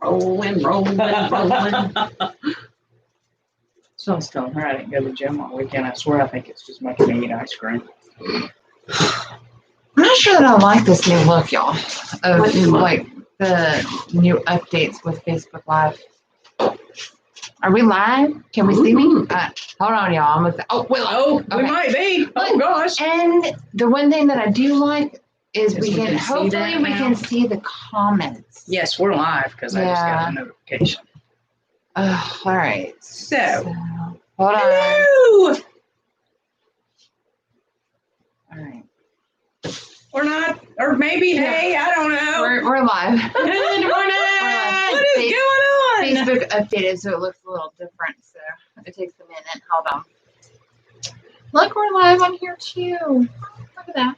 Rolling. So I was telling her I didn't go to the gym all weekend. I swear I think it's just making me eat ice cream. I'm not sure that I like this new look, y'all. Of like the new updates with Facebook Live. Are we live? Can we see me? Hold on, y'all. I'm with. We might be. Oh gosh. And the one thing that I do like is Yes, we can hopefully we can see the comments. Yes, we're live because I just got a notification. All right. So hold on. hello. All right. Or not, or maybe, hey, I don't know. We're live. Good morning. What is going on? Facebook updated so it looks a little different, so it takes a minute. Hold on. Look, we're live on here too. Look at that.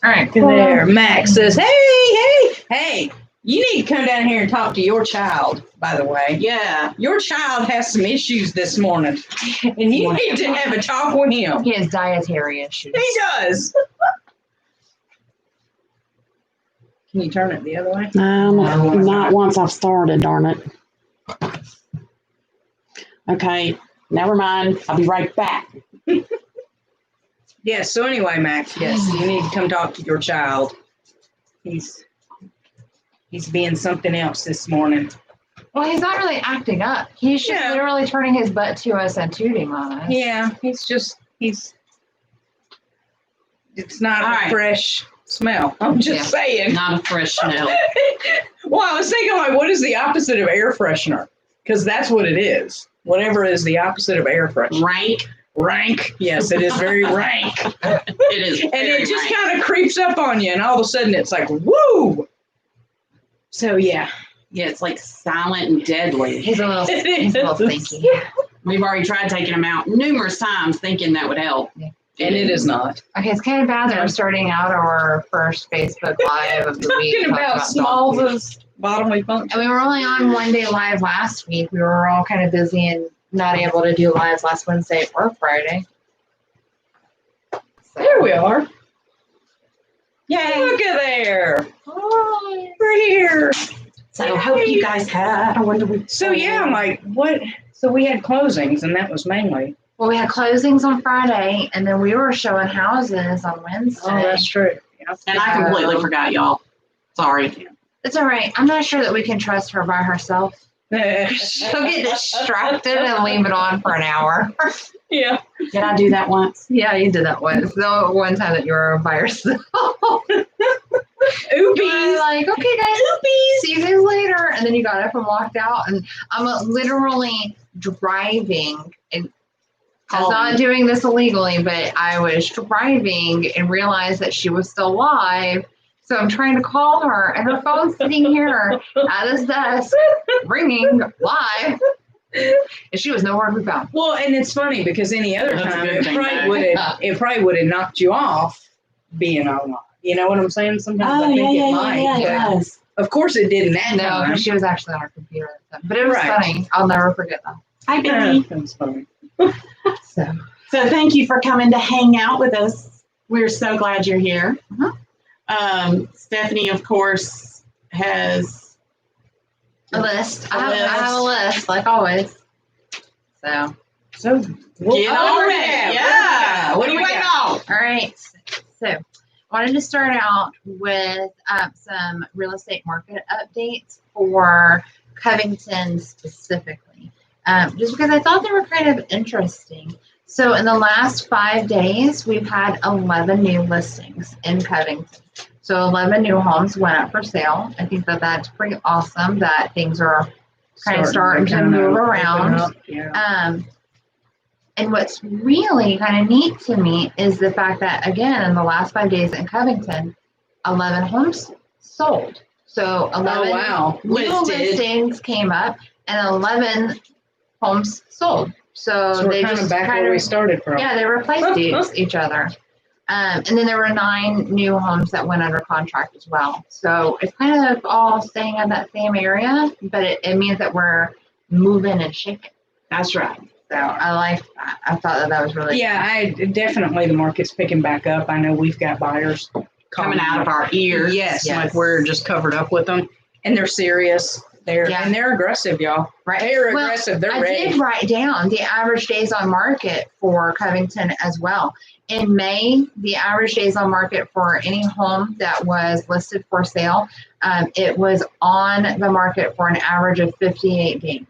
All right. Cool. There. Max says, hey, you need to come down here and talk to your child, by the way. Yeah. Your child has some issues this morning, and you need to have a talk with him. He has dietary issues. He does. Can you turn it the other way? Not once I've started, darn it. Okay, never mind. I'll be right back. Yes, so anyway, Max, yes, you need to come talk to your child. He's being something else this morning. Well, he's not really acting up. He's just literally turning his butt to us and tooting on us. Yeah, it's not a fresh smell. I'm just saying. Not a fresh smell. Well, I was thinking, like, what is the opposite of air freshener? Because that's what it is. Whatever is the opposite of air freshener. Rank. Yes, it is very rank. It is. And it just kind of creeps up on you, and all of a sudden it's like, woo! So, yeah. Yeah, it's like silent and deadly. He's a little stinky. We've already tried taking him out numerous times thinking that would help. Yeah. And it is not. Okay, it's kind of bad that we're starting out our first Facebook Live of the week. Talking about Smalls' bodily function. And we were only on one day live last week. We were all kind of busy and not able to do lives last Wednesday or Friday. So. There we are. Yay! Look at there. Hi. We're here. So I hope you guys had a wonderful week. So yeah, I'm like, what? So we had closings, and that was mainly. Well, we had closings on Friday, and then we were showing houses on Wednesday. Oh, that's true. Yep. And I completely forgot, y'all. Sorry. It's all right. I'm not sure that we can trust her by herself. She'll get distracted and leave it on for an hour. Yeah. Did I do that once? Yeah, you did that once. The one time that you were by yourself. Oopies. Like, okay, guys, oopies. See you guys later. And then you got up and walked out. And I'm literally driving. And I was not doing this illegally, but I was driving and realized that she was still live. So I'm trying to call her, and her phone's sitting here at his desk, ringing live. And she was nowhere to be found. Well, and it's funny because any other time it probably would have knocked you off being online. You know what I'm saying? Sometimes I think it might. Yeah. Of course, it didn't that time. No, she was actually on her computer. But it was funny. I'll never forget that. Hi, Billy. That was funny. So thank you for coming to hang out with us. We're so glad you're here. Stephanie, of course, has a list. I have a list, like always. So get on it. Yeah. What do you waiting on? All right. So I wanted to start out with some real estate market updates for Covington specifically, just because I thought they were kind of interesting. So in the last 5 days, we've had 11 new listings in Covington. So 11 new homes went up for sale. I think that that's pretty awesome that things are kind of starting to move around. And what's really kind of neat to me is the fact that, again, in the last 5 days in Covington, 11 homes sold. So 11 new listings came up and 11 homes sold. So we're they kind just of back where we started from. Yeah, they replaced each other. And then there were 9 new homes that went under contract as well. So it's kind of all staying in that same area, but it means that we're moving and shaking. That's right. So I like that. I thought that was really cool. Definitely the market's picking back up. I know we've got buyers coming out of our ears. Yes, like we're just covered up with them. And they're serious. They're aggressive, y'all. Right. They're Well, aggressive. They're I ready. did write down the average days on market for Covington as well. In May, the average days on market for any home that was listed for sale, it was on the market for an average of 58 days.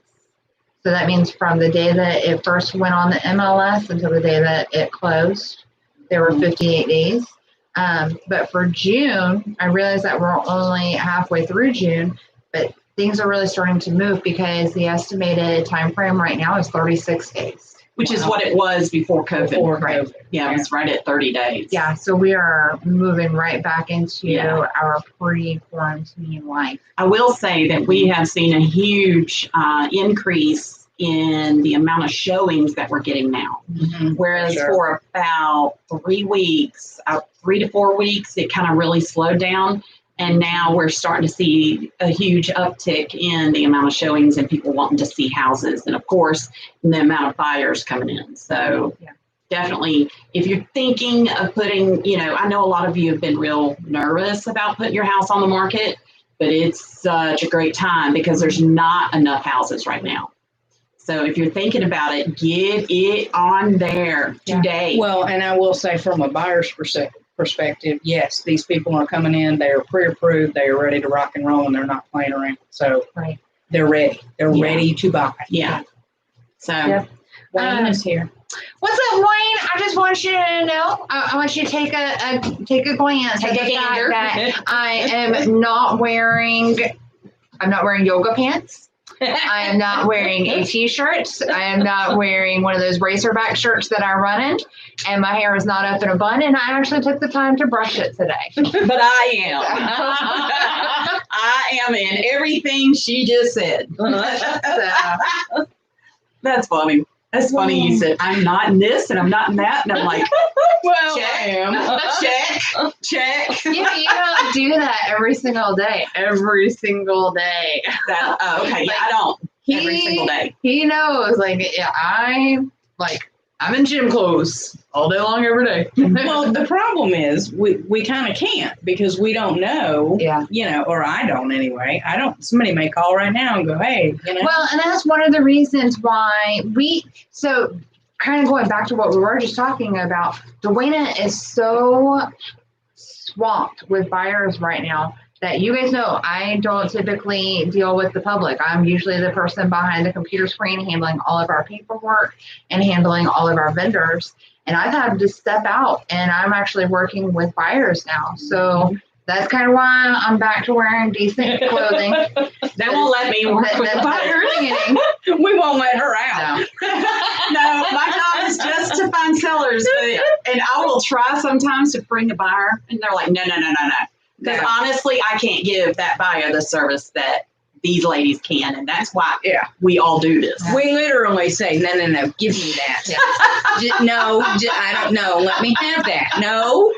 So that means from the day that it first went on the MLS until the day that it closed, there were 58 days. But for June, I realized that we're only halfway through June, but things are really starting to move because the estimated time frame right now is 36 days. Which is what it was before COVID. Right. Yeah, it was right at 30 days. Yeah, so we are moving right back into our pre-quarantine life. I will say that we have seen a huge increase in the amount of showings that we're getting now. Mm-hmm. Whereas for about 3 weeks, 3 to 4 weeks, it kind of really slowed down. And now we're starting to see a huge uptick in the amount of showings and people wanting to see houses. And of course, the amount of buyers coming in. So definitely, if you're thinking of putting, I know a lot of you have been real nervous about putting your house on the market, but it's such a great time because there's not enough houses right now. So if you're thinking about it, get it on there today. Well, and I will say from a buyer's perspective, yes, these people are coming in, they're pre-approved, they are ready to rock and roll, and they're not playing around. So they're ready. They're ready to buy. Yeah. So Wayne is here. What's up, Wayne? I just want you to know, I want you to take a glance at the fact that I am not wearing yoga pants. I am not wearing a t-shirt. I am not wearing one of those racerback shirts that I run in. And my hair is not up in a bun. And I actually took the time to brush it today. But I am. I am in everything she just said. That's funny. That's funny. You said, I'm not in this and I'm not in that. And I'm like, well, check, I am. check. You don't do that every single day. Every single day. Okay. Yeah, I don't. Every single day. He knows. I'm in gym clothes all day long, every day. Well, the problem is we kind of can't because we don't know. Yeah. Or I don't anyway. Somebody may call right now and go, hey, Well, and that's one of the reasons why so kind of going back to what we were just talking about, Dwayna is so swamped with buyers right now that you guys know I don't typically deal with the public. I'm usually the person behind the computer screen handling all of our paperwork and handling all of our vendors. And I've had to step out and I'm actually working with buyers now. So that's kind of why I'm back to wearing decent clothing. They won't let me work with buyers. We won't let her out. No, my job is just to find sellers. And I will try sometimes to bring a buyer. And they're like, no. Because honestly, I can't give that buyer the service that these ladies can. And that's why we all do this. We literally say, no, give me that. I don't know. Let me have that. No,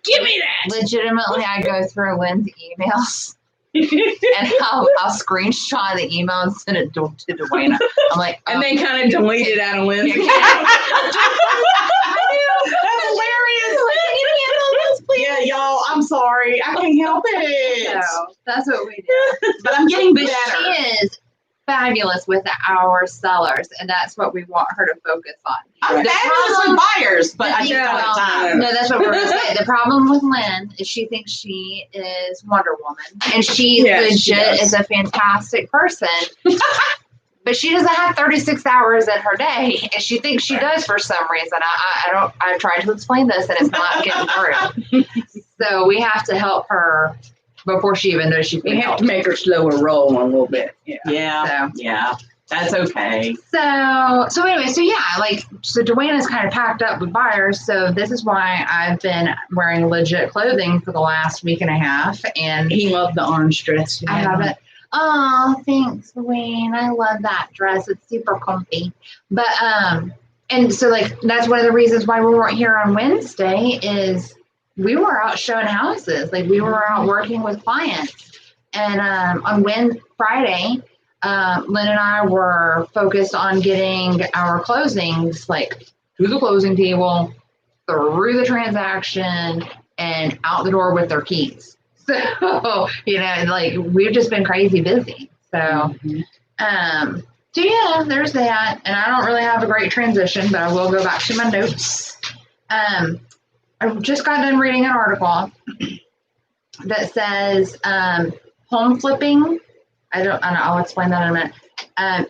give me that. Legitimately, I go through Lynn's emails. And I'll screenshot the email and send it to Dwayna. I'm like, and then kind of delete it out of Lynn's account. That's hilarious. Yeah, y'all, I'm sorry. I can't help it. So that's what we do. But I'm getting better. She is fabulous with our sellers, and that's what we want her to focus on. I'm fabulous with buyers, but I just don't have time. No, that's what we're going to say. The problem with Lynn is she thinks she is Wonder Woman, and she legit is a fantastic person. But she doesn't have 36 hours in her day, and she thinks she does for some reason. I tried to explain this, and it's not getting through. So we have to help her before she even knows she's being helped. We have to make her slower roll a little bit. Yeah. That's okay. So anyway, so Dwayna's kind of packed up with buyers. So this is why I've been wearing legit clothing for the last week and a half. And he loved the orange dress. I have it. Oh, thanks, Wayne. I love that dress. It's super comfy. But and so that's one of the reasons why we weren't here on Wednesday is we were out showing houses. We were out working with clients. And on Friday, Lynn and I were focused on getting our closings to the closing table, through the transaction, and out the door with their keys. So, like we've just been crazy busy. So, so yeah, there's that. And I don't really have a great transition, but I will go back to my notes. I just got done reading an article that says home flipping. I'll explain that in a minute.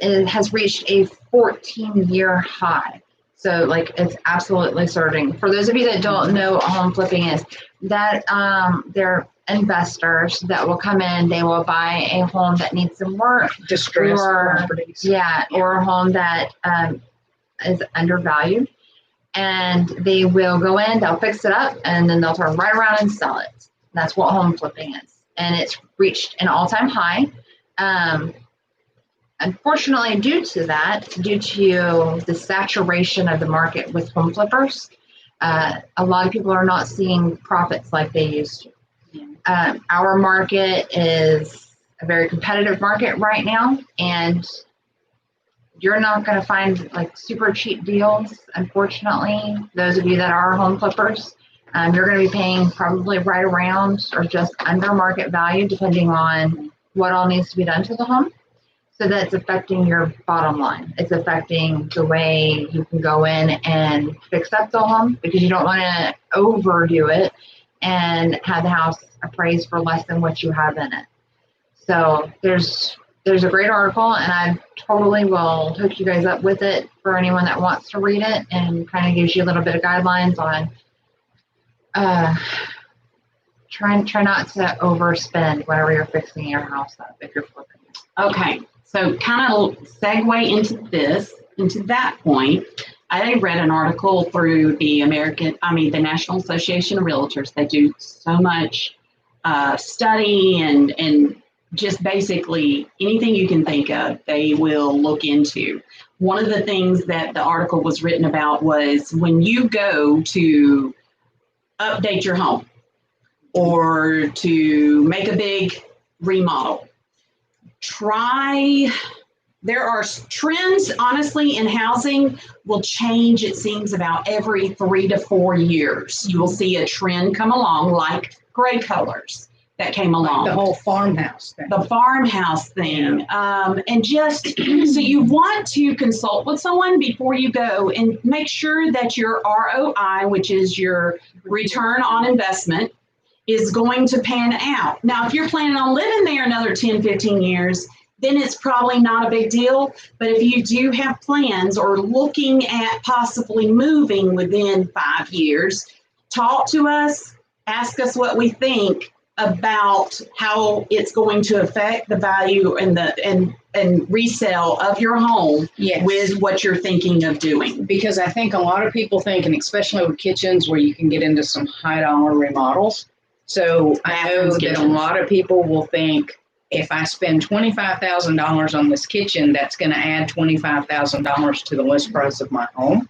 It has reached a 14-year high. So like it's absolutely surging. For those of you that don't know what home flipping is, that they're investors that will come in, they will buy a home that needs some work. Distressed properties. Yeah, or a home that is undervalued. And they will go in, they'll fix it up, and then they'll turn right around and sell it. That's what home flipping is. And it's reached an all-time high. Unfortunately, due to the saturation of the market with home flippers, a lot of people are not seeing profits like they used to. Our market is a very competitive market right now, and you're not going to find like super cheap deals. Unfortunately, those of you that are home flippers, you're going to be paying probably right around or just under market value, depending on what all needs to be done to the home. So that's affecting your bottom line. It's affecting the way you can go in and fix up the home, because you don't want to overdo it and have the house appraised for less than what you have in it. So there's a great article, and I totally will hook you guys up with it for anyone that wants to read it, and kind of gives you a little bit of guidelines on try not to overspend whenever you're fixing your house up if you're flipping it. Okay, so kind of segue into that point. I read an article through the National Association of Realtors. They do so much study and just basically anything you can think of, they will look into. One of the things that the article was written about was when you go to update your home or to make a big remodel, there are trends, honestly, in housing will change, it seems, about every 3 to 4 years. You will see a trend come along, like gray colors that came along. Like the whole farmhouse thing. The farmhouse thing. And just, so you want to consult with someone before you go and make sure that your ROI, which is your return on investment, is going to pan out. Now, if you're planning on living there another 10, 15 years, then it's probably not a big deal. But if you do have plans or looking at possibly moving within 5 years, talk to us, ask us what we think about how it's going to affect the value and resale of your home. Yes. With what you're thinking of doing. Because I think a lot of people think, and especially with kitchens where you can get into some high dollar remodels. So I know that a lot of people will think, if I spend $25,000 on this kitchen, that's going to add $25,000 to the list price of my home.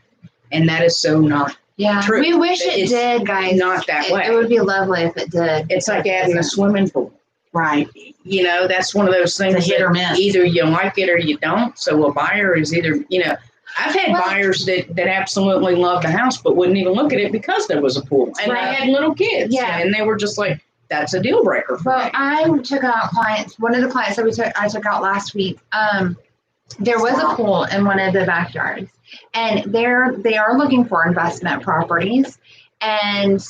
And that is so not true. We wish it did, guys. Not that way. It would be lovely if it did. It's like adding a swimming pool. Right. That's one of those things. It's a hit or miss. Either you like it or you don't. So a buyer is either, I've had buyers that absolutely loved the house, but wouldn't even look at it because there was a pool. And they had little kids. Yeah. And they were just like, that's a deal breaker. Well, I took out one of the clients that I took out last week. There was a pool in one of the backyards, and they are looking for investment properties, and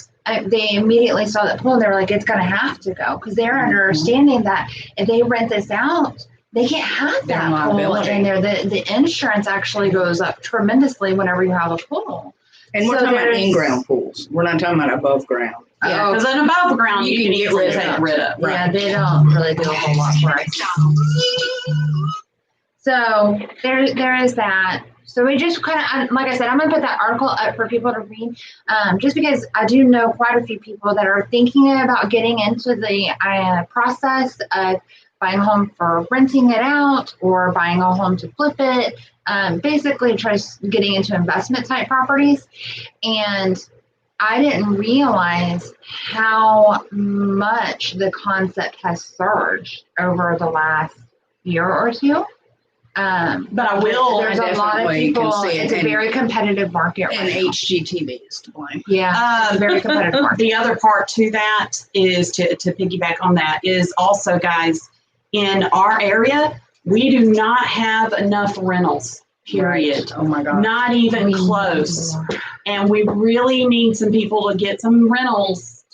they immediately saw that pool and they were like, it's going to have to go, because they're understanding that if they rent this out, they can't have that pool in there. The insurance actually goes up tremendously whenever you have a pool. And we're talking about in-ground pools. We're not talking about above ground. Yeah, because then above ground you can easily take rid of. Right. Yeah, they don't really do a whole lot for us. So there is that. So we just kind of, like I said, I'm going to put that article up for people to read, just because I do know quite a few people that are thinking about getting into the process of buying a home for renting it out or buying a home to flip it, basically just getting into investment type properties. And I didn't realize how much the concept has surged over the last year or two. But I will. There's a lot of definitely can people. see it, It's a and- very competitive market. And right now. HGTV is to blame. Yeah, it's a very competitive market. The other part to that is to piggyback on that is also, guys, in our area, we do not have enough rentals, period. Right. Oh my God. Not even We close. need more. And we really need some people to get some rentals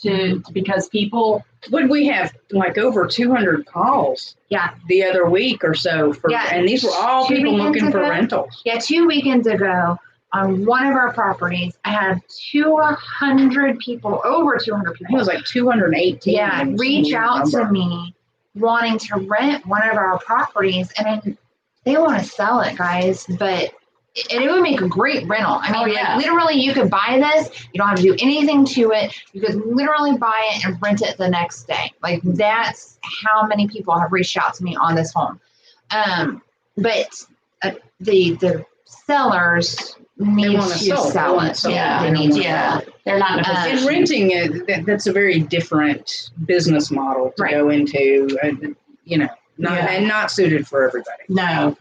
because people. Would we have like over 200 calls? Yeah. The other week or so for, Yeah. and these were all 2 people weekends looking for ago? rentals. Yeah, 2 weekends ago on one of our properties, I had 200 people, over 200 I think it people. was like 218. Yeah, It was reach some out to number. me wanting to rent one of our properties, and then they want to sell it, guys, but it would make a great rental. I mean, Oh, yeah. like, literally, you could buy this. You don't have to do anything to it. You could literally buy it and rent it the next day. Like, that's how many people have reached out to me on this home. But the sellers need wanna to sell it. They sell wanna it. sell it. Yeah, They they don't need wanna to. Yeah, they're not in a And position. renting, that's a very different business model to Right. go into, Yeah. and not suited for everybody. No.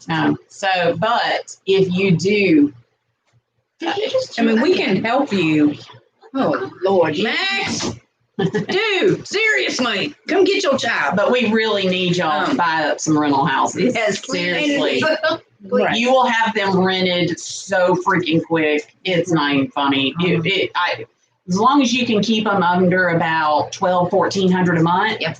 So, but if you do, I mean, we can help you. Oh, Lord. Max! Dude, seriously, come get your child. but we really need y'all to buy up some rental houses. Yes, Seriously. Right. You will have them rented so freaking quick. It's not even funny. As long as you can keep them under about $1,200-$1,400 a month, Yep.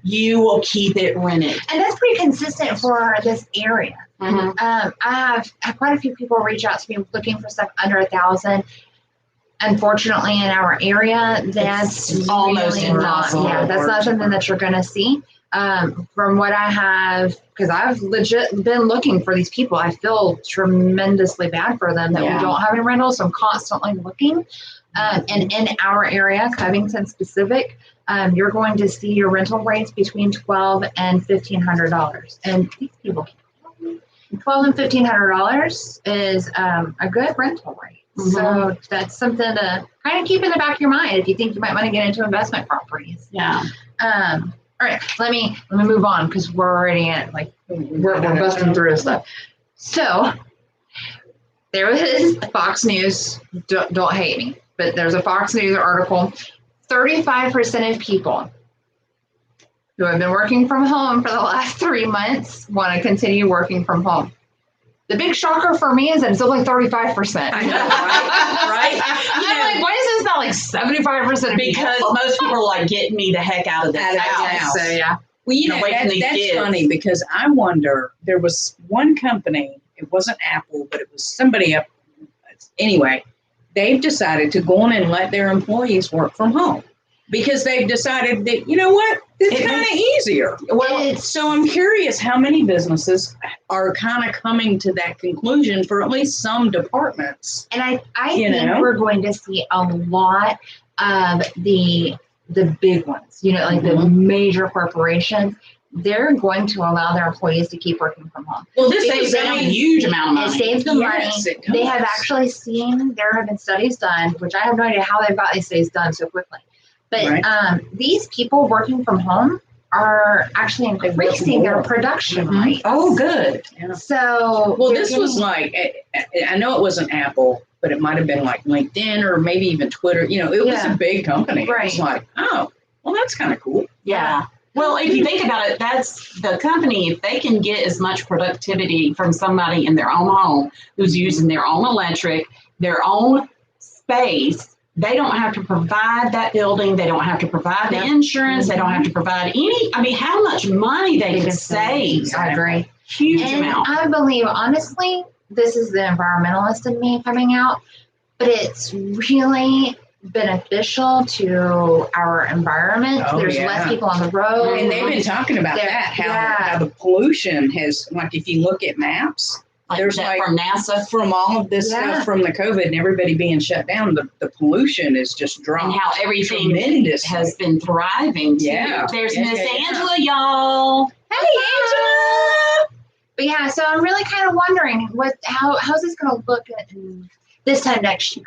you will keep it rented. And that's pretty consistent for this area. Mhm. I have quite a few people reach out to me looking for stuff under 1,000. Unfortunately, in our area, that's It's almost really not. impossible. Yeah, that's not something that you're going to see. From what I have, because I've legit been looking for these people, I feel tremendously bad for them that Yeah. we don't have any rentals. So I'm constantly looking. And in our area, Covington specific, you're going to see your rental rates between $1,200 and $1,500. And these people, $1,200 and $1,500 is a good rental rate. Mhm. So that's something to kind of keep in the back of your mind if you think you might want to get into investment properties. Yeah. All right, let me move on because we're already at we're busting through stuff. So there was Fox News. Don't hate me, but there's a Fox News article. 35% of people who have been working from home for the last 3 months want to continue working from home. The big shocker for me is that it's only 35%. I know, right? I'm like, why is this not like 75% of Because people? most people are like, get me the heck out of this Out of the house. house. So yeah. Well, Away from these that's kids. funny because I wonder, there was one company, it wasn't Apple, but it was somebody up. Anyway, they've decided to go on and let their employees work from home because they've decided that, you know what, it's It kind of easier. Well, So I'm curious how many businesses are kind of coming to that conclusion for at least some departments. and I You think know? we're going to see a lot of the big ones, like the major corporations. They're going to allow their employees to keep working from home. Well, this It is saves a huge amount of It money. saves them Yes, money. it They have does. actually seen, there have been studies done, which I have no idea how they've got these studies done so quickly. But Right. these people working from home are actually increasing their more. production Mhm. rate. Oh, good. So Well, they're this was getting- like, I know it wasn't Apple, but it might have been like LinkedIn or maybe even Twitter. It was Yeah. a big company. Right. It's like, oh, well, that's kind of cool. Yeah. Well, if you think about it, that's the company, if they can get as much productivity from somebody in their own home who's using their own electric, their own space, they don't have to provide that building. They don't have to provide the insurance. They don't have to provide how much money they could save. I agree. Huge And amount. I believe, honestly, this is the environmentalist in me coming out, but it's really beneficial to our environment. Oh, There's yeah. less people on the road. And they've been talking about There- that, yeah. how the pollution has, like if you look at maps, there's that like- from NASA from all of this Yeah. stuff from the COVID and everybody being shut down, the pollution is just and dropped how everything tremendously. has been thriving. Too. Yeah. There's Yeah, Miss yeah, yeah. Angela, y'all. Hey, Angela! But yeah, so I'm really kind of wondering how's this going to look at this time next year.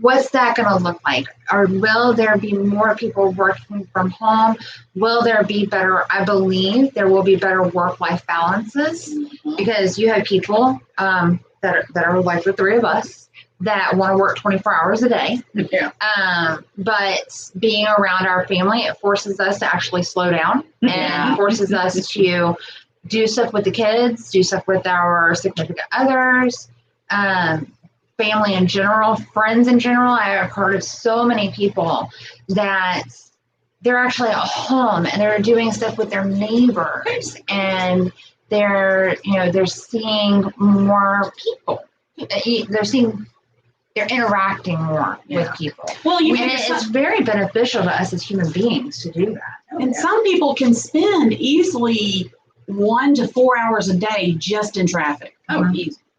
what's that going to look like? Or will there be more people working from home? Will there be better, I believe there will be better work-life balances, because you have people that are like the three of us that want to work 24 hours a day. Yeah. But being around our family, it forces us to actually slow down and forces us to do stuff with the kids, do stuff with our significant others, family in general, friends in general. I have heard of so many people that they're actually at home and they're doing stuff with their neighbors, and they're seeing more people. They're interacting more with people. Well, it's very beneficial to us as human beings to do that. And some people can spend easily 1 to 4 hours a day just in traffic.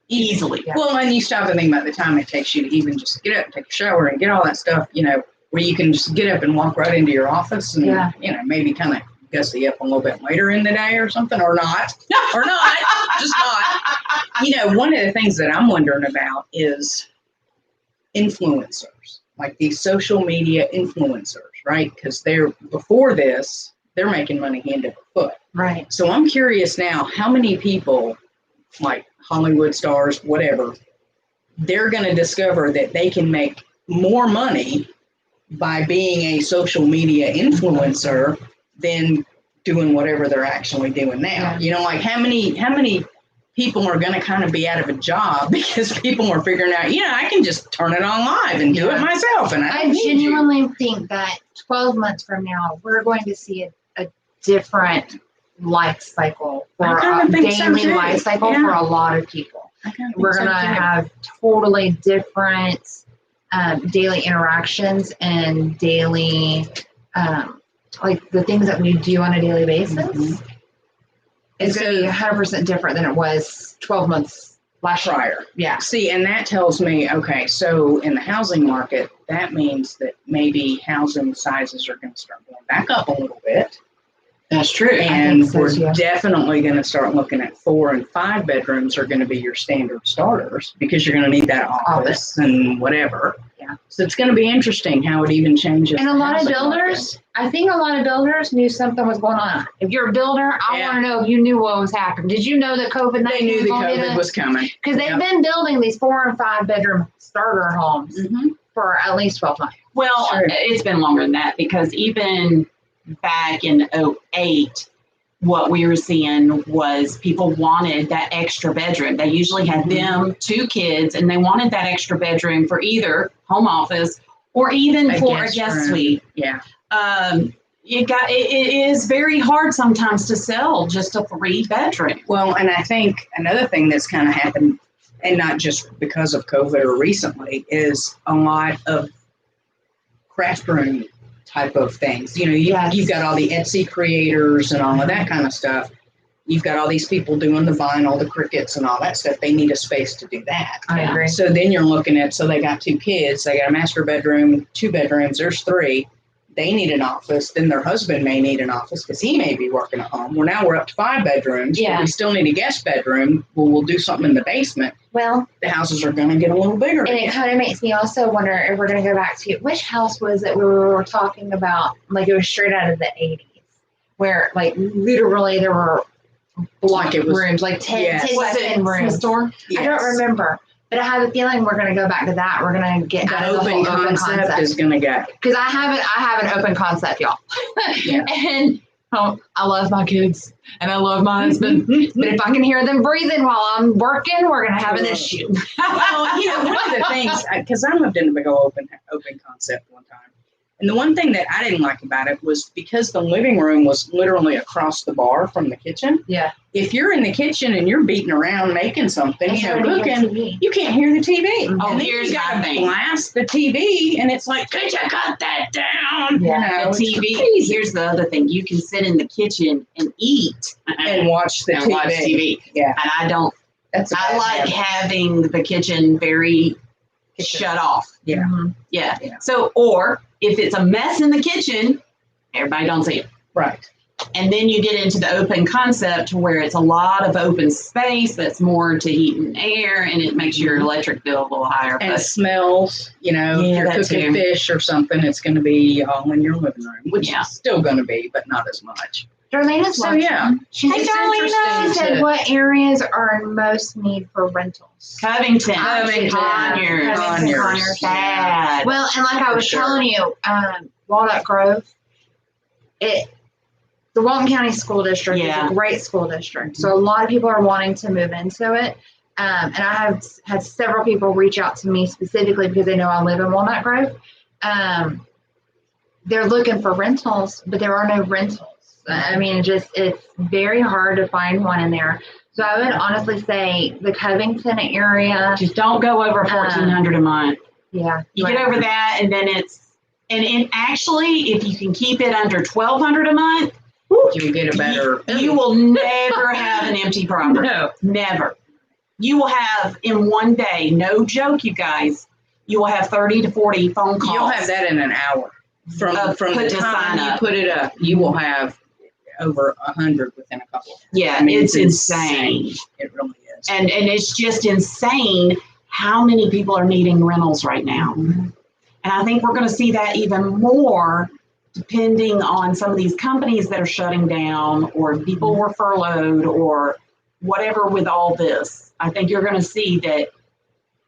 Easily. Yeah. Well, and you stop and think about the time it takes you to even just get up, take a shower, and get all that stuff, where you can just get up and walk right into your office and, maybe kind of gussy up a little bit later in the day or something, or not, just not. One of the things that I'm wondering about is influencers, like these social media influencers, right? Because before this, they're making money hand over foot. Right. So I'm curious now, how many people, like Hollywood stars, whatever, they're going to discover that they can make more money by being a social media influencer than doing whatever they're actually doing now. Like how many people are going to kind of be out of a job because people are figuring out, I can just turn it on live and do it myself. And I genuinely think that 12 months from now, we're going to see a different life cycle, for a daily life cycle for a lot of people. We're going to have totally different daily interactions and daily, like the things that we do on a daily basis. Mm-hmm. It's going to be 100% different than it was 12 months prior. Yeah. See, and that tells me, okay, so in the housing market, that means that maybe housing sizes are going to start going back up a little bit. That's true. And we're definitely going to start looking at 4 and 5 bedrooms are going to be your standard starters, because you're going to need that office and whatever. Yeah. So it's going to be interesting how it even changes. And a lot of builders, I think a lot of builders knew something was going on. If you're a builder, I want to know if you knew what was happening. Did you know that COVID-19 They knew that COVID was coming. Because they've been building these 4 and 5 bedroom starter homes for at least 12 months. Well, it's been longer than that, because even back in 2008, what we were seeing was people wanted that extra bedroom. They usually had them 2 kids, and they wanted that extra bedroom for either home office or even for a guest suite. Yeah. It is very hard sometimes to sell just a 3 bedroom. Well, and I think another thing that's kind of happened, and not just because of COVID or recently, is a lot of craft room type of things. You've got all the Etsy creators and all of that kind of stuff. You've got all these people doing the vinyl, the crickets and all that stuff. They need a space to do that. I agree. So then you're looking at, so they got 2 kids, they got a master bedroom, 2 bedrooms, there's 3. They need an office. Then their husband may need an office because he may be working at home. Well, now we're up to 5 bedrooms. Yeah. But we still need a guest bedroom. Well, we'll do something in the basement. Well, the houses are going to get a little bigger. And it kind of makes me also wonder if we're going to go back to, which house was it we were talking about? Like it was straight out of the 80s, where like literally there were block rooms, like 10 rooms. Store? Yes. I don't remember. But I have a feeling we're going to go back to that. We're going to get the open concept is going to go. Because I have an open concept, y'all. Yeah. And I love my kids and I love my husband. But if I can hear them breathing while I'm working, we're going to have an issue. Well, one of the things, because I lived in a big old open concept one time. And the one thing that I didn't like about it was because the living room was literally across the bar from the kitchen. Yeah. If you're in the kitchen and you're beating around making something, cooking, you can't hear the TV. Oh, and here's you got to blast the TV, and it's like, could you cut that down? Yeah. The TV. Here's the other thing: you can sit in the kitchen and eat and watch the TV. Yeah. And I don't. I like having the kitchen very shut off. Yeah. Mm-hmm. Yeah. So, or if it's a mess in the kitchen, everybody don't see it. Right. And then you get into the open concept where it's a lot of open space that's more to heat and air, and it makes your electric bill a little higher. And smells, if you're cooking fish or something, it's going to be all in your living room, which is still going to be, but not as much. Darlena's watching. Hey, Darlena said, what areas are in most need for rentals? Covington. Conyers. Bad. Well, and like I was telling you, Walnut Grove, the Walton County School District is a great school district. So a lot of people are wanting to move into it. And I have had several people reach out to me specifically because they know I live in Walnut Grove. They're looking for rentals, but there are no rentals. I mean, it's very hard to find one in there. So I would honestly say the Covington area. Just don't go over $1,400 a month. Yeah. You get over that, and then and actually, if you can keep it under $1,200 a month, you get a better. You will never have an empty property. No, never. You will have in one day, no joke, you guys. You will have 30 to 40 phone calls. You'll have that in an hour from the time you put it up. You will have over 100 within a couple. Yeah, I mean, it's insane. It really is. And it's just insane how many people are needing rentals right now. Mm-hmm. And I think we're going to see that even more depending on some of these companies that are shutting down, or people were furloughed, or whatever with all this. I think you're going to see that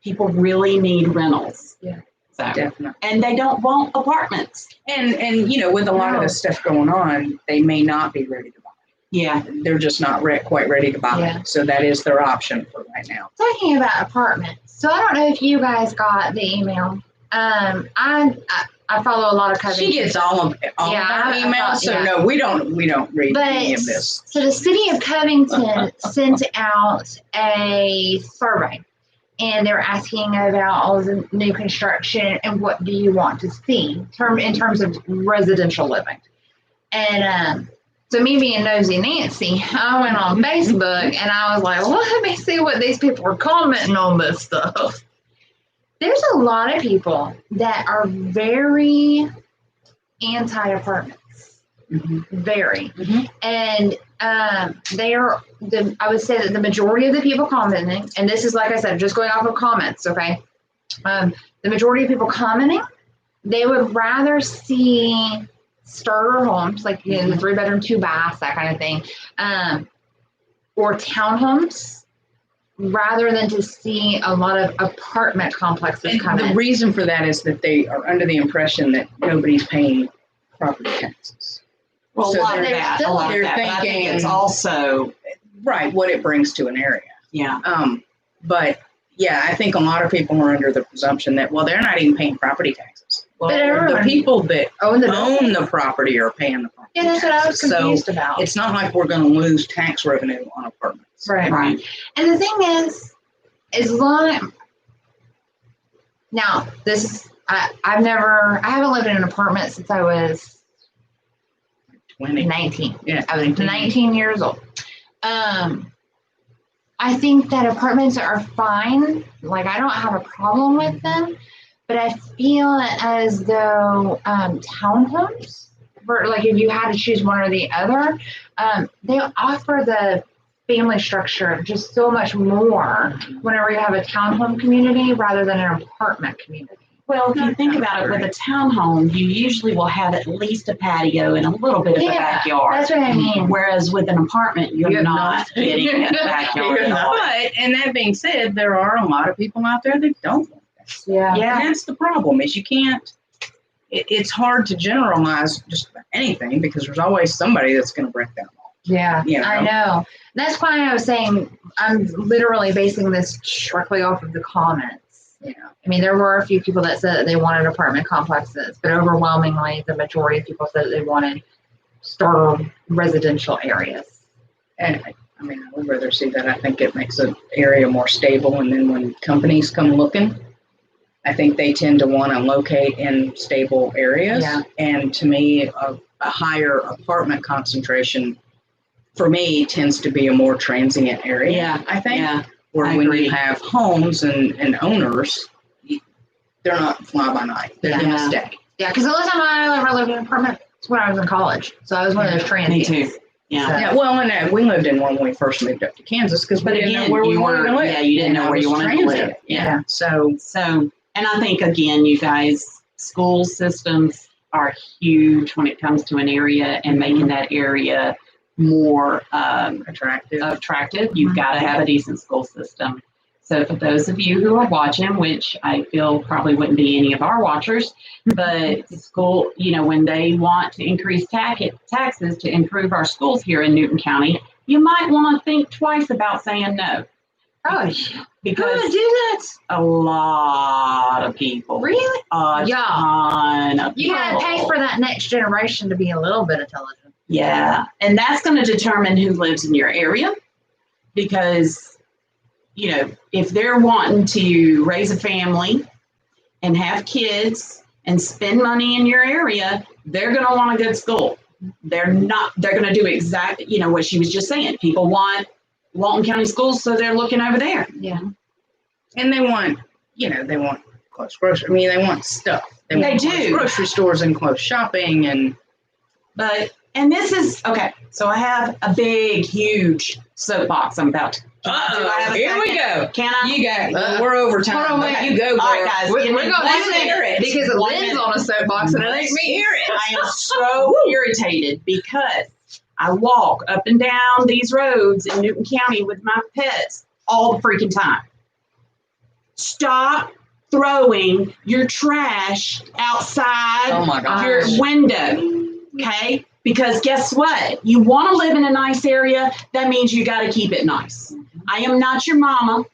people really need rentals. Yeah. So, definitely. And they don't want apartments. And with a lot of this stuff going on, they may not be ready to buy. Yeah. They're just not quite ready to buy. Yeah. So that is their option for right now. Talking about apartments. So I don't know if you guys got the email. I follow a lot of Covington. She gets all of our emails. No, we don't read any of this. So the city of Covington sent out a survey. And they're asking about all the new construction and what do you want to see in terms of residential living. And so me being nosy Nancy, I went on Facebook and I was like, well, let me see what these people are commenting on this stuff. There's a lot of people that are very anti-apartments. Mm-hmm. Very. Mm-hmm. And I would say that the majority of the people commenting, and this is, like I said, just going off of comments, okay? The majority of people commenting, they would rather see starter homes, like the 3-bedroom, 2 baths, that kind of thing, or townhomes, rather than to see a lot of apartment complexes come in. The reason for that is that they are under the impression that nobody's paying property taxes. Well, so a lot of that. They're thinking, I think it's also what it brings to an area. Yeah. But yeah, I think a lot of people are under the presumption that, well, they're not even paying property taxes. Well, the people that own the property are paying the property taxes. Yeah, that's what I was confused about. It's not like we're going to lose tax revenue on apartments. Right. And the thing is, now this is, I haven't lived in an apartment since I was 19. Yeah. I was 19 years old. I think that apartments are fine. Like, I don't have a problem with them, but I feel as though townhomes, like if you had to choose one or the other, they offer the family structure just so much more whenever you have a townhome community rather than an apartment community. Well, if you think about it, with a townhome, you usually will have at least a patio and a little bit of a backyard. That's what I mean. Whereas with an apartment, you're not getting a backyard. But, and that being said, there are a lot of people out there that don't want that. Yeah. And that's the problem, is you can't, it's hard to generalize just about anything because there's always somebody that's going to break that law. Yeah, I know. That's why I was saying I'm literally basing this strictly off of the comments. Yeah. I mean, there were a few people that said that they wanted apartment complexes, but overwhelmingly, the majority of people said that they wanted starter residential areas. And I mean, I would rather see that. I think it makes an area more stable. And then when companies come looking, I think they tend to want to locate in stable areas. Yeah. And to me, a higher apartment concentration, for me, tends to be a more transient area. Yeah. I think. Yeah. Where when you have homes and owners, they're not fly by night. They're going to stay. Yeah, because the last time I ever lived in an apartment, when I was in college. So I was one of those transients. Me too. Yeah. So- Yeah, well, and we lived in one when we first moved up to Kansas because we didn't know where we wanted to live. Yeah, you didn't know where you wanted to live. Yeah. So, and I think, again, you guys, school systems are huge when it comes to an area and making that area more attractive. You've got to have a decent school system. So for those of you who are watching, which I feel probably wouldn't be any of our watchers, but school, when they want to increase taxes to improve our schools here in Newton County, you might want to think twice about saying no. Oh, because who would do that? A lot of people. Really? A ton of You got to pay for that next generation to be a little bit intelligent. Yeah. And that's going to determine who lives in your area because, if they're wanting to raise a family and have kids and spend money in your area, they're going to want a good school. They're going to do exactly, what she was just saying. People want Walton County schools, so they're looking over there. Yeah. And they want close grocery. I mean, they want stuff. They do. Grocery stores and close shopping and this is, okay, so I have a big, huge soapbox I'm about to. Here we go. Can I? You got it. We're over time. Hold on, wait. You go, girl. All right, guys. We're going to hear it because Lynn's on a soapbox and it ain't me hear it. I am so irritated because I walk up and down these roads in Newton County with my pets all the freaking time. Stop throwing your trash outside your window, okay? Because guess what? You want to live in a nice area, that means you got to keep it nice. I am not your mama.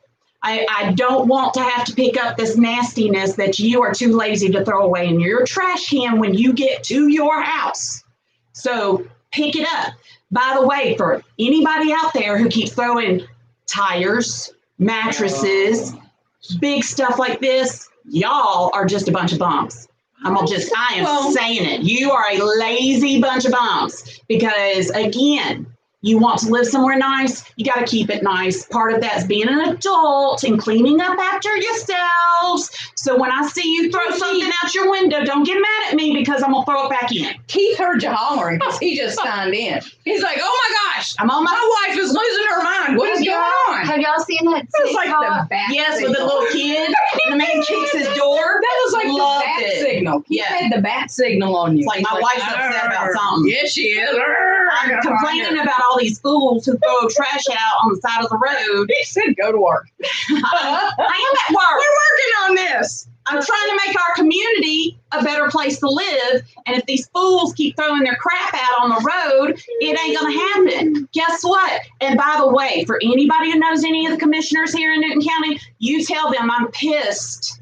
I don't want to have to pick up this nastiness that you are too lazy to throw away in your trash can when you get to your house. So pick it up. By the way, for anybody out there who keeps throwing tires, mattresses, big stuff like this, y'all are just a bunch of bums. I am saying it. You are a lazy bunch of bums because, again, you want to live somewhere nice, you got to keep it nice. Part of that's being an adult and cleaning up after yourselves. So when I see you throw something out your window, don't get mad at me because I'm going to throw it back in. Keith heard you hollering because he just signed in. He's like, oh my gosh, my wife is losing her mind. What is going on? Have y'all seen that? It's like the bat Yes, signal. with the little kid. The man kicks his door. That was like the bat signal. He had the bat signal on you. It's like my wife's upset about something. Yes, she is. I'm complaining about all these fools who throw trash out on the side of the road. He said go to work. I am at work. We're working on this. I'm trying to make our community a better place to live. And if these fools keep throwing their crap out on the road, it ain't going to happen. Guess what? And by the way, for anybody who knows any of the commissioners here in Newton County, you tell them I'm pissed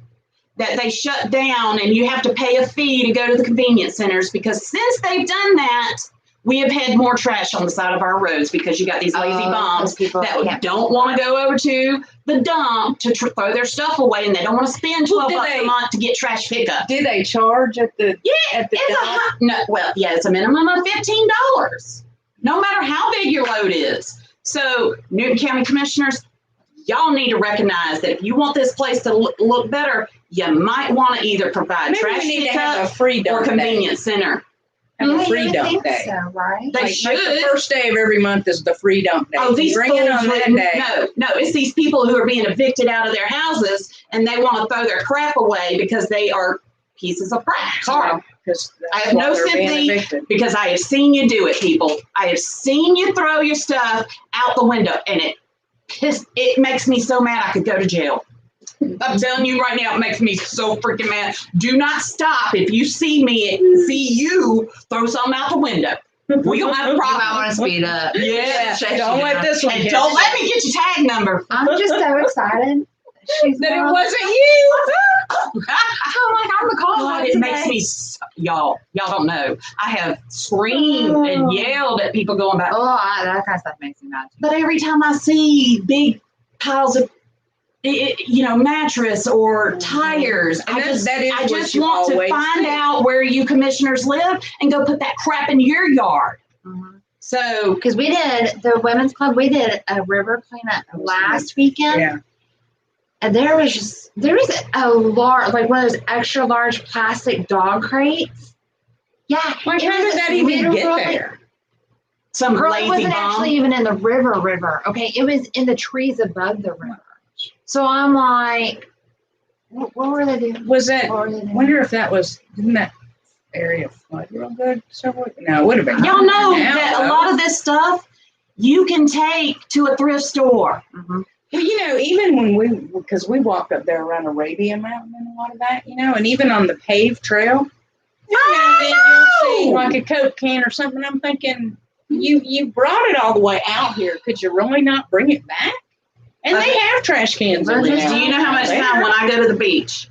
that they shut down and you have to pay a fee to go to the convenience centers because since they've done that, we have had more trash on the side of our roads because you got these lazy bums that don't want to go over to the dump to throw their stuff away, and they don't want to spend $12 a month to get trash pickup. Do they charge at the dump? It's a minimum of $15, no matter how big your load is. So Newton County Commissioners, y'all need to recognize that if you want this place to look better, you might want to either provide trash pickup or convenience center. Have a free dump day. So, right? They should. The first day of every month is the free dump day. Oh, these bring it on that day. No, it's these people who are being evicted out of their houses and they want to throw their crap away because they are pieces of crap. Sorry. I have no sympathy because I have seen you do it, people. I have seen you throw your stuff out the window and it makes me so mad I could go to jail. I'm telling you right now, it makes me so freaking mad. Do not stop if you see you throw something out the window. We don't have a problem. You might want to speed up. Yeah. Don't let this one and don't let me get your tag number. I'm just so excited. That it wasn't you. I'm the caller. It makes me, y'all don't know. I have screamed and yelled at people going back. That kind of stuff makes me mad. But every time I see big piles of mattress or tires. I just want to find out where you commissioners live and go put that crap in your yard. Mm-hmm. So, because we did the women's club, we did a river cleanup last weekend. Yeah. And there was a large, like one of those extra large plastic dog crates Yeah. Like, how did that even get there? Some Girl, it lazy wasn't bum. actually even in the river. Okay, it was in the trees above the river. So I'm like, what were they doing? Was that? What were they doing? Wonder if that was. Didn't that area flood real good? No, it would have been. Y'all know Now, that a though. lot of this stuff you can take to a thrift store. Well, even because we walked up there around Arabia Mountain and a lot of that, and even on the paved trail, then you'll see like a Coke can or something. I'm thinking, you brought it all the way out here. Could you really not bring it back? And they have trash cans. Every now Do you know how much time when I go to the beach,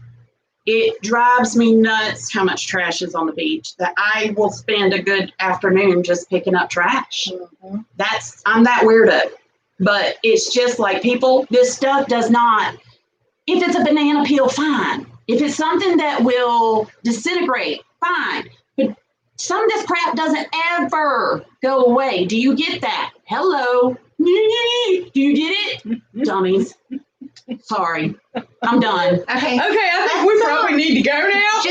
it drives me nuts how much trash is on the beach that I will spend a good afternoon just picking up trash. Mm-hmm. I'm that weirdo. But it's just like people, this stuff does not, if it's a banana peel, fine. If it's something that will disintegrate, fine. But some of this crap doesn't ever go away. Do you get that? Hello? Do you get it? Dummies. Sorry. I'm done. Okay. I think we probably need to go now.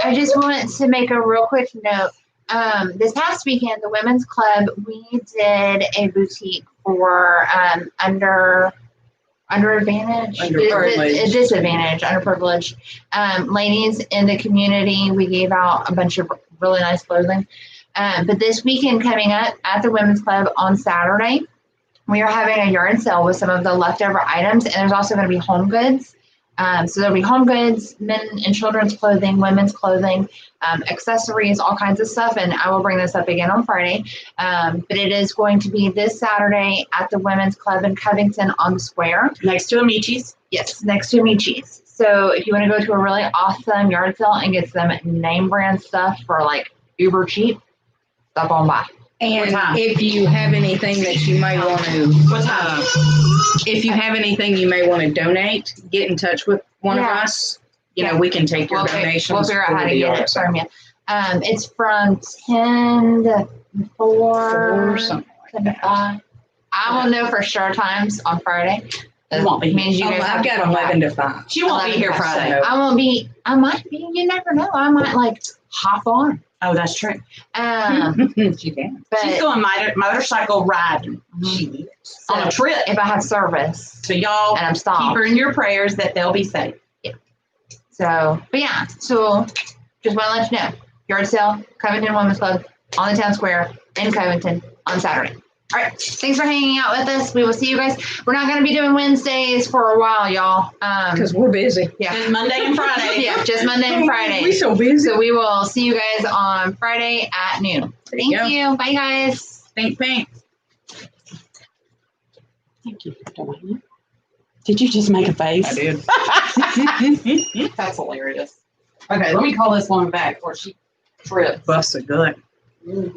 I just want to make a real quick note. This past weekend, the Women's Club, we did a boutique for underadvantaged, disadvantaged, underprivileged ladies in the community. We gave out a bunch of really nice clothing. But this weekend coming up at the Women's Club on Saturday, we are having a yard sale with some of the leftover items, and there's also going to be home goods. So there'll be home goods, men and children's clothing, women's clothing, accessories, all kinds of stuff. And I will bring this up again on Friday. But it is going to be this Saturday at the Women's Club in Covington on the square. Next to Amici's. Yes, next to Amici's. So if you want to go to a really awesome yard sale and get some name brand stuff for like uber cheap, stop on by. And if you have anything that you may want to, if you have anything you may want to donate, get in touch with one of us. We can take your donations. We'll figure out how to get it from you. It's from 10 to 4, something like 10 to 5. I will know for sure times on Friday. You won't be. Means you guys I've got 11 to 5. She won't be here Friday. I won't be. I might be. You never know. I might hop on. Oh, that's true. She can. But She's going motorcycle riding on a trip. If I have service, So y'all and I'm stopped. keep her in your prayers that they'll be safe. So, but yeah. So just want to let you know, yard sale, Covington Women's Club on the town square in Covington on Saturday. All right. Thanks for hanging out with us. We will see you guys. We're not going to be doing Wednesdays for a while, y'all. Because we're busy. Yeah. And Monday and Friday. Yeah, just Monday and Friday. We're so busy. So we will see you guys on Friday at noon. Thank you. Bye, guys. Thank. Thank you. Did you just make a face? I did. That's hilarious. Okay, let me call this woman back before she trips. Busts a gut.